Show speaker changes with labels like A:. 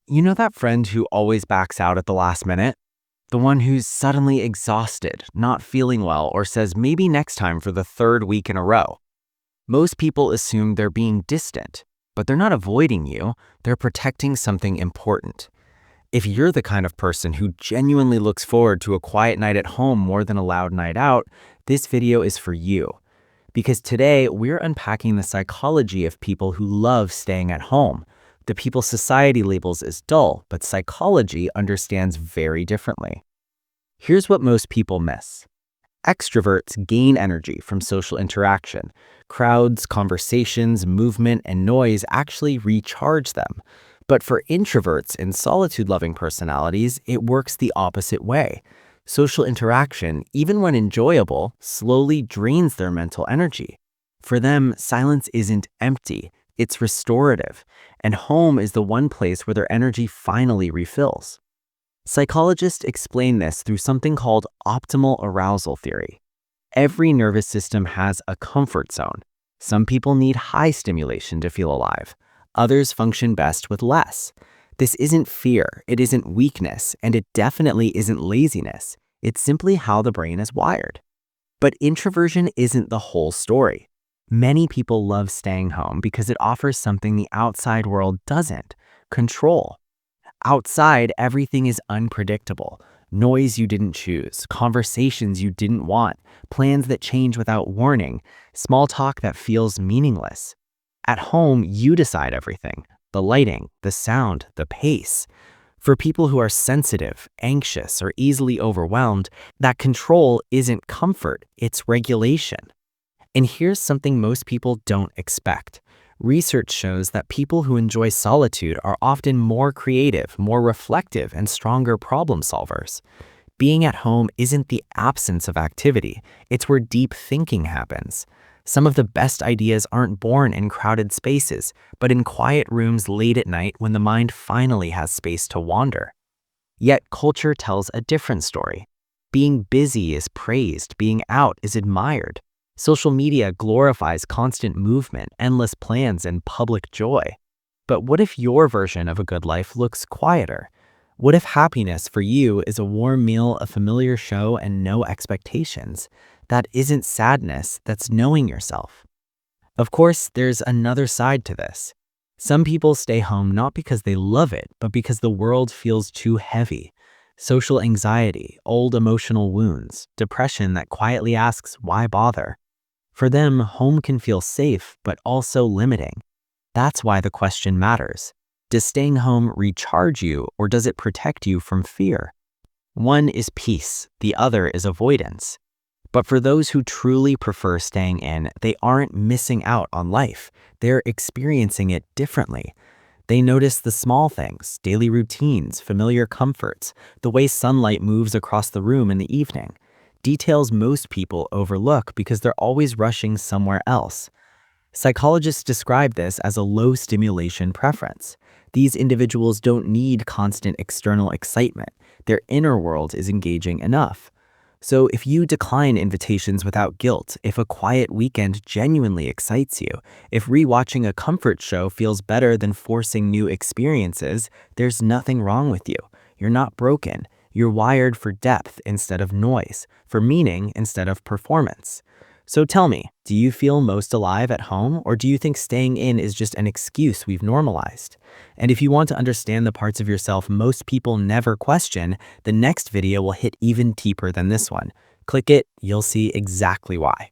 A: You know that friend who always backs out at the last minute? The one who's suddenly exhausted, not feeling well, or says maybe next time for the third week in a row. Most people assume they're being distant, but they're not avoiding you, they're protecting something important. If you're the kind of person who genuinely looks forward to a quiet night at home more than a loud night out, this video is for you. Because today, we're unpacking the psychology of people who love staying at home, the people society labels as dull, but psychology understands very differently. Here's what most people miss. Extroverts gain energy from social interaction. Crowds, conversations, movement, and noise actually recharge them. But for introverts and solitude-loving personalities, it works the opposite way. Social interaction, even when enjoyable, slowly drains their mental energy. For them, silence isn't empty, it's restorative, and home is the one place where their energy finally refills. Psychologists explain this through something called optimal arousal theory. Every nervous system has a comfort zone. Some people need high stimulation to feel alive. Others function best with less. This isn't fear, it isn't weakness, and it definitely isn't laziness. It's simply how the brain is wired. But introversion isn't the whole story. Many people love staying home because it offers something the outside world doesn't: control. Outside, everything is unpredictable. Noise you didn't choose, conversations you didn't want, plans that change without warning, small talk that feels meaningless. At home, you decide everything: the lighting, the sound, the pace. For people who are sensitive, anxious, or easily overwhelmed, that control isn't comfort, it's regulation. And here's something most people don't expect. Research shows that people who enjoy solitude are often more creative, more reflective, and stronger problem solvers. Being at home isn't the absence of activity, it's where deep thinking happens. Some of the best ideas aren't born in crowded spaces, but in quiet rooms late at night when the mind finally has space to wander. Yet culture tells a different story. Being busy is praised, being out is admired. Social media glorifies constant movement, endless plans, and public joy. But what if your version of a good life looks quieter? What if happiness for you is a warm meal, a familiar show, and no expectations? That isn't sadness, that's knowing yourself. Of course, there's another side to this. Some people stay home not because they love it, but because the world feels too heavy. Social anxiety, old emotional wounds, depression that quietly asks, why bother? For them, home can feel safe, but also limiting. That's why the question matters. Does staying home recharge you, or does it protect you from fear? One is peace, the other is avoidance. But for those who truly prefer staying in, they aren't missing out on life. They're experiencing it differently. They notice the small things, daily routines, familiar comforts, the way sunlight moves across the room in the evening. Details most people overlook because they're always rushing somewhere else. Psychologists describe this as a low stimulation preference. These individuals don't need constant external excitement. Their inner world is engaging enough. So if you decline invitations without guilt, if a quiet weekend genuinely excites you, if rewatching a comfort show feels better than forcing new experiences, there's nothing wrong with you. You're not broken. You're wired for depth instead of noise, for meaning instead of performance. So tell me, do you feel most alive at home, or do you think staying in is just an excuse we've normalized? And if you want to understand the parts of yourself most people never question, the next video will hit even deeper than this one. Click it, you'll see exactly why.